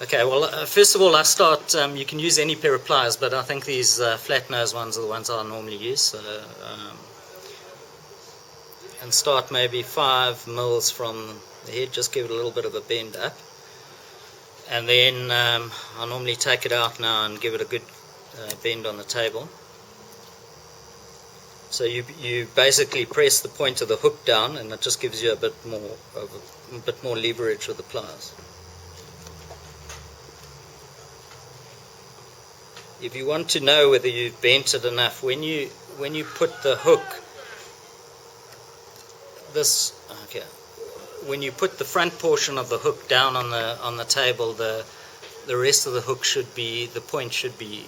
Okay, well, first of all, I start, you can use any pair of pliers, but I think these flat nose ones are the ones I normally use. So, and start maybe 5 mils from the head, just give it a little bit of a bend up. And then I normally take it out now and give it a good bend on the table. So you basically press the point of the hook down, and it just gives you a bit more leverage with the pliers. If you want to know whether you've bent it enough, when you put the hook, when you put the front portion of the hook down on the table, the rest of the hook should be, the point should be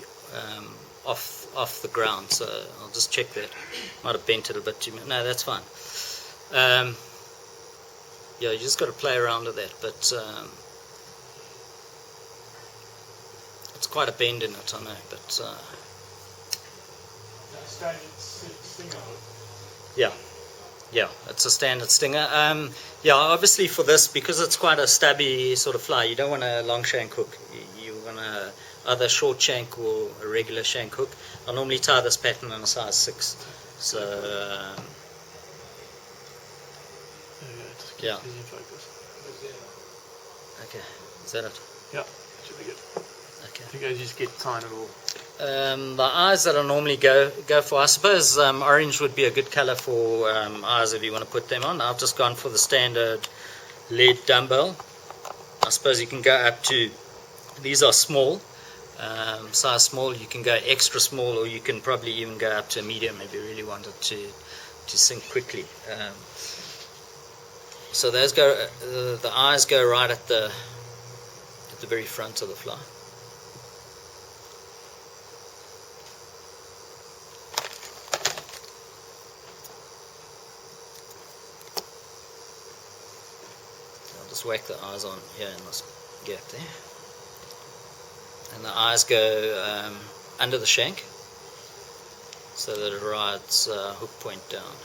off the ground. So I'll just check that. Might have bent it a bit too much. No, that's fine. Yeah, you just got to play around with that, but it's quite a bend in it, I know, but standard stinger hook. Yeah, it's a standard stinger. Yeah, obviously for this, because it's quite a stubby sort of fly, you don't want a long shank hook. You want a either short shank or a regular shank hook. I normally tie this pattern in a size 6. So yeah. Okay, is that it? Yeah, should be good. Okay. I think I just get tying it all. The eyes that I normally go for, I suppose orange would be a good color for eyes if you want to put them on. I've just gone for the standard lead dumbbell. I suppose you can go up to, these are small, size small. You can go extra small, or you can probably even go up to a medium if you really wanted to sink quickly. So those go, the eyes go right at the very front of the fly. Just whack the eyes on here in this gap there, and the eyes go under the shank so that it rides hook point down.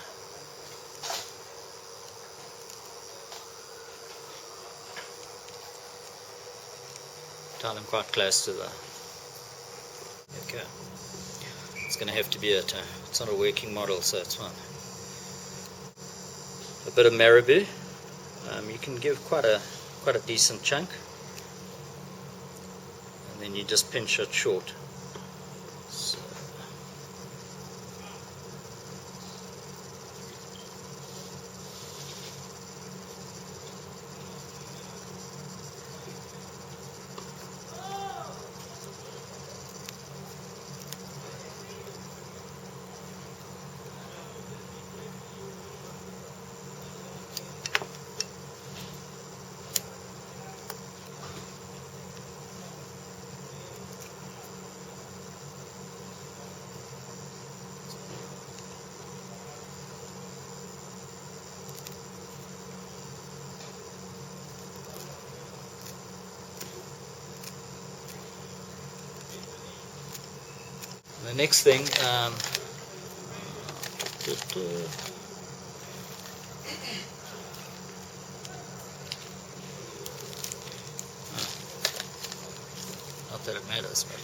Tie them quite close to the, okay, it's going to have to be it. It's not a working model, so it's fine. A bit of Marabou. You can give quite a decent chunk, and then you just pinch it short. So, the next thing, not that it matters, but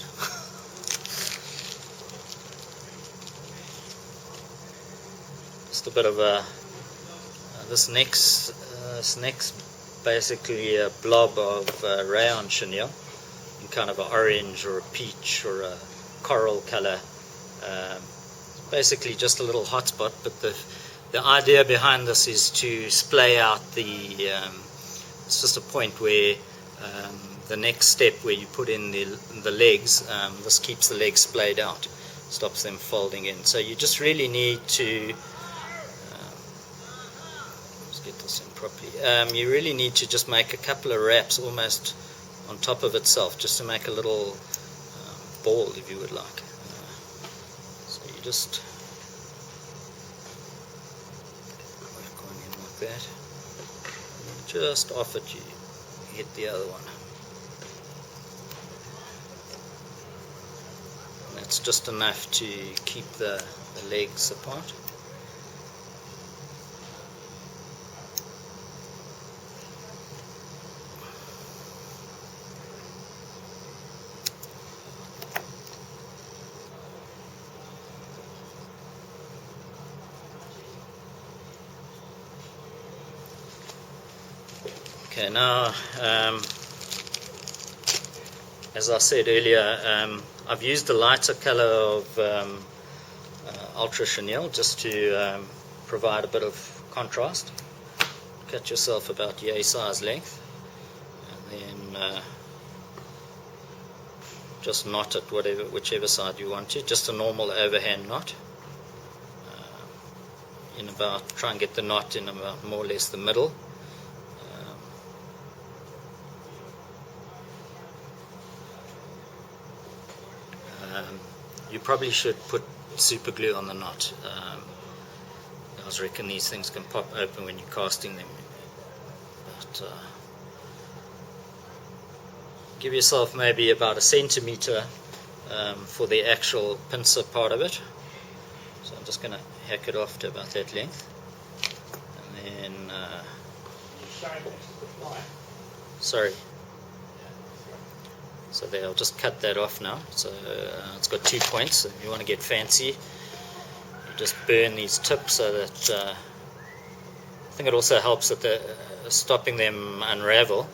just a bit of this next basically a blob of Rayon chenille in kind of an orange or a peach or a coral color, basically just a little hot spot, but the idea behind this is to splay out it's just a point where the next step where you put in the legs, this keeps the legs splayed out, stops them folding in. So you just really need to let's get this in properly. You really need to just make a couple of wraps almost on top of itself, just to make a little ball, if you would like. So you just work on in like that, and just off it you hit the other one. And that's just enough to keep the legs apart. Okay, now as I said earlier, I've used the lighter color of ultra chenille just to provide a bit of contrast. Cut yourself about yay size length, and then just knot it whichever side you want to, just a normal overhand knot. Try and get the knot in about more or less the middle. You probably should put super glue on the knot. I reckon these things can pop open when you're casting them. But give yourself maybe about a centimeter for the actual pincer part of it. So I'm just going to hack it off to about that length. And then, sorry. So there, I'll just cut that off now. So it's got 2 points. If you want to get fancy, you just burn these tips so that I think it also helps at stopping them unravel,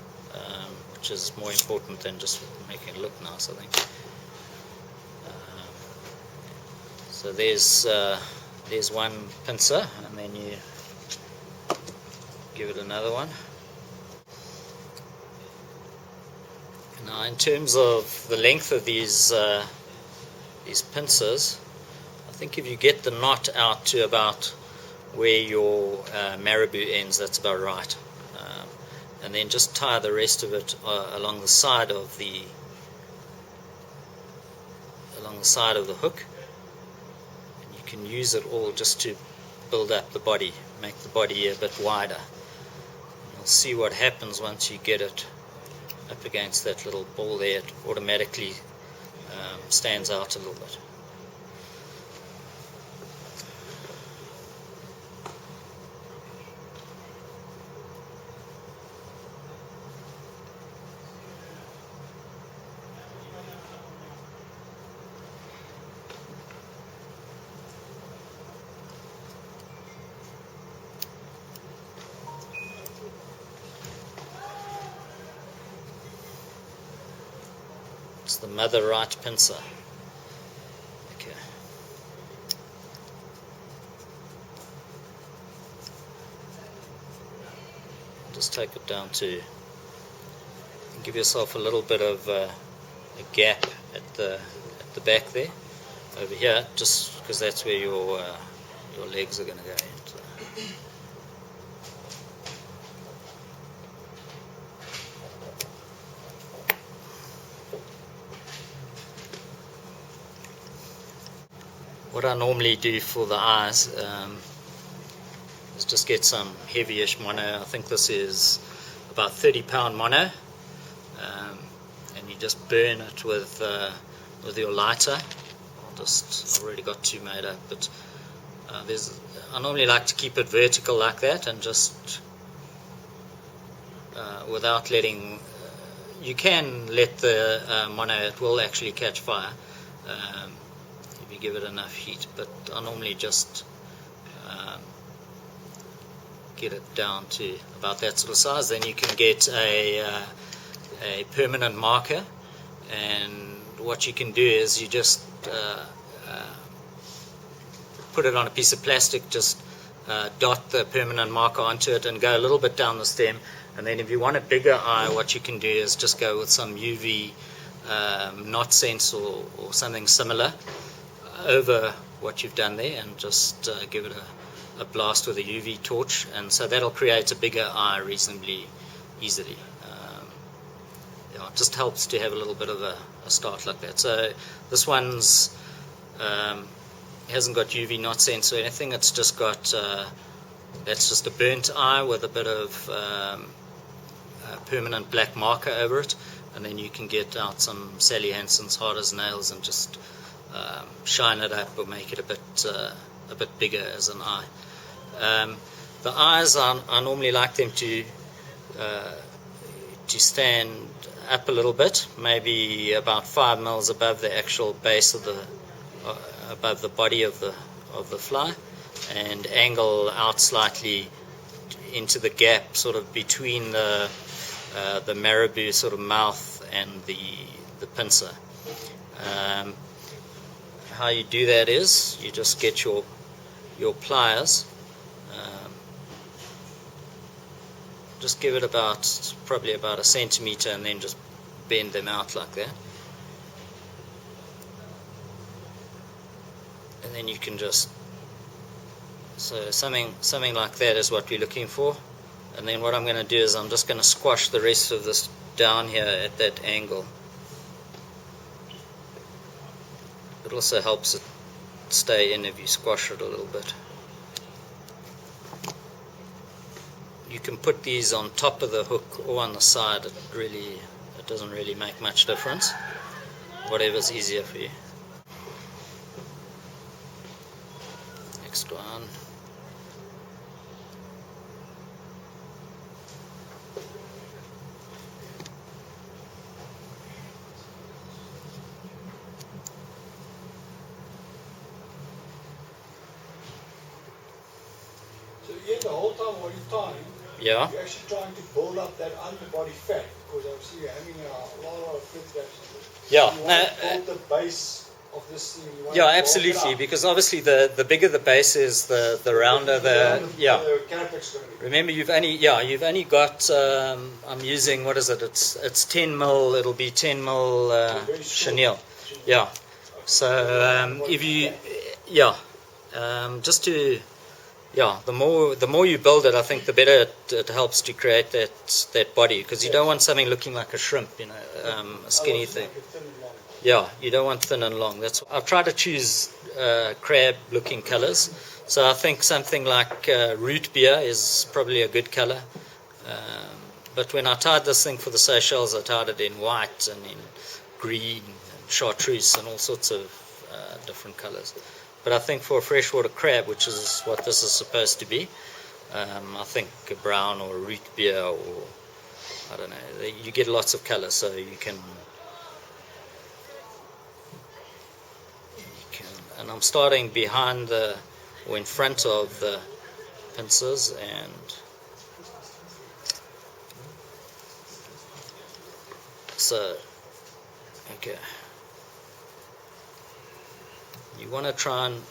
which is more important than just making it look nice, I think. So there's one pincer, and then you give it another one. Now, in terms of the length of these pincers, I think if you get the knot out to about where your Marabou ends, that's about right. And then just tie the rest of it along the side of the hook. And you can use it all just to build up the body, make the body a bit wider. And you'll see what happens once you get it up against that little ball there. It automatically stands out a little bit. It's the mother right pincer. Okay. Just take it down to, give yourself a little bit of a gap at the back there, over here, just because that's where your legs are going to go into. What I normally do for the eyes is just get some heavyish mono. I think this is about 30-pound mono, and you just burn it with your lighter. I've already got two made up, but I normally like to keep it vertical like that, and just without letting. You can let the mono; it will actually catch fire. You give it enough heat, but I normally just get it down to about that sort of size. Then you can get a permanent marker, and what you can do is you just put it on a piece of plastic, just dot the permanent marker onto it and go a little bit down the stem. And then if you want a bigger eye, what you can do is just go with some UV knot sense or something similar over what you've done there, and just give it a blast with a UV torch, and so that'll create a bigger eye reasonably easily. It just helps to have a little bit of a start like that. So this one's hasn't got UV knot sense or anything. It's just got that's just a burnt eye with a bit of a permanent black marker over it, and then you can get out some Sally Hansen's hard as nails and just shine it up or make it a bit bigger as an eye. The eyes, I normally like them to stand up a little bit, maybe about 5 mils above the actual base of above the body of the fly, and angle out slightly into the gap sort of between the the Marabou sort of mouth and the pincer. How you do that is you just get your pliers, just give it probably about a centimeter, and then just bend them out like that. And then you can just, so something like that is what we're looking for. And then what I'm going to do is I'm just going to squash the rest of this down here at that angle. It also helps it stay in if you squash it a little bit. You can put these on top of the hook or on the side. It doesn't really make much difference. Whatever's easier for you. Next one. So Ian, the whole time while you're tying, Yeah. you're actually trying to build up that underbody fat, because I see you're having a lot of flip traps on it. Yeah. You want to build the base of this thing. You want Yeah, to bulk it absolutely. up. Because obviously the bigger the base is, the rounder the yeah. The CARAPACE is going to be. Remember, you've only got. I'm using, what is it? It's 10 mil. It'll be 10 mil Very short. chenille. Yeah. So if you just to the more you build it, I think the better it helps to create that body, because you don't want something looking like a shrimp, a skinny thing. Yeah, you don't want thin and long. I've tried to choose crab-looking colors. So I think something like root beer is probably a good color. But when I tied this thing for the Seychelles, I tied it in white and in green and chartreuse and all sorts of different colors. But I think for a freshwater crab, which is what this is supposed to be, I think a brown or a root beer, or I don't know, you get lots of color, so you can. And I'm starting behind or in front of the pincers, and so, okay. You want to try and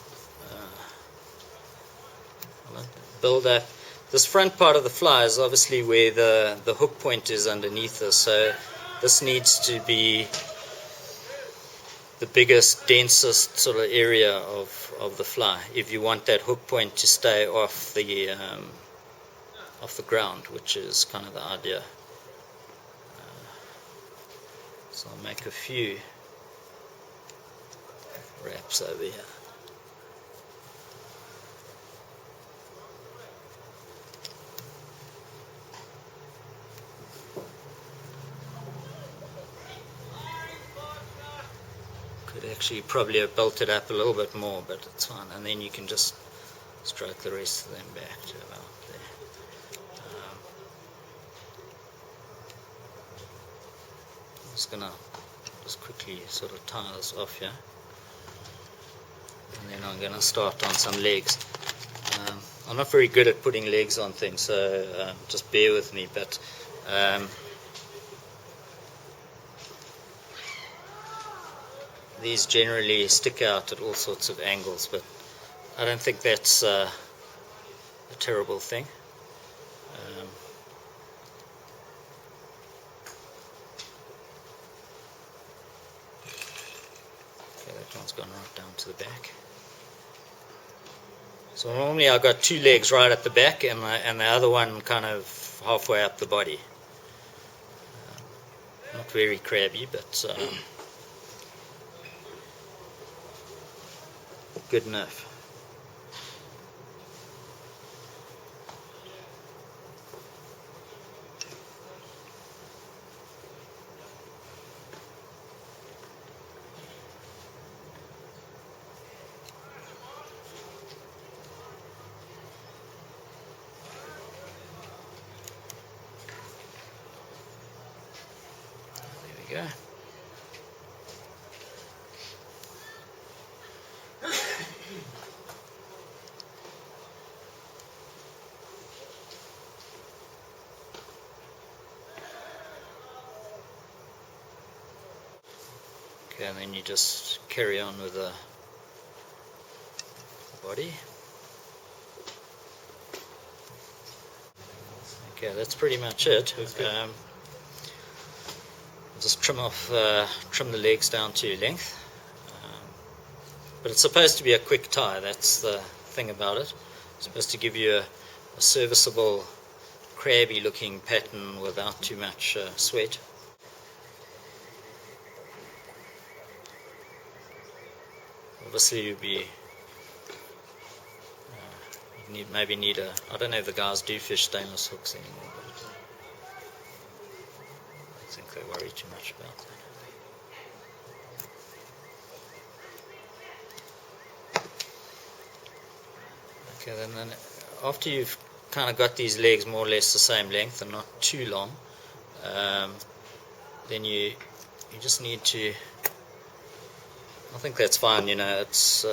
build up. This front part of the fly is obviously where the hook point is underneath this, so this needs to be the biggest, densest sort of area of the fly if you want that hook point to stay off the ground, which is kind of the idea. So I'll make a few wraps over here. Could actually probably have built it up a little bit more, but it's fine. And then you can just stroke the rest of them back to about there. I'm just gonna quickly sort of tie this off here, and then I'm gonna start on some legs. I'm not very good at putting legs on things, so just bear with me, but these generally stick out at all sorts of angles, but I don't think that's a terrible thing. Okay, that one's gone right down to the back. So normally I've got two legs right at the back, and the other one kind of halfway up the body. Not very crabby, but good enough. There we go. Okay, and then you just carry on with the body. Okay, that's pretty much it. Just trim the legs down to length. But it's supposed to be a quick tie. That's the thing about it. It's supposed to give you a serviceable, crabby-looking pattern without too much sweat. Obviously, you maybe need a. I don't know if the guys do fish stainless hooks anymore, but I don't think they worry too much about that. Okay, then after you've kind of got these legs more or less the same length and not too long, then you just need to. I think that's fine. It's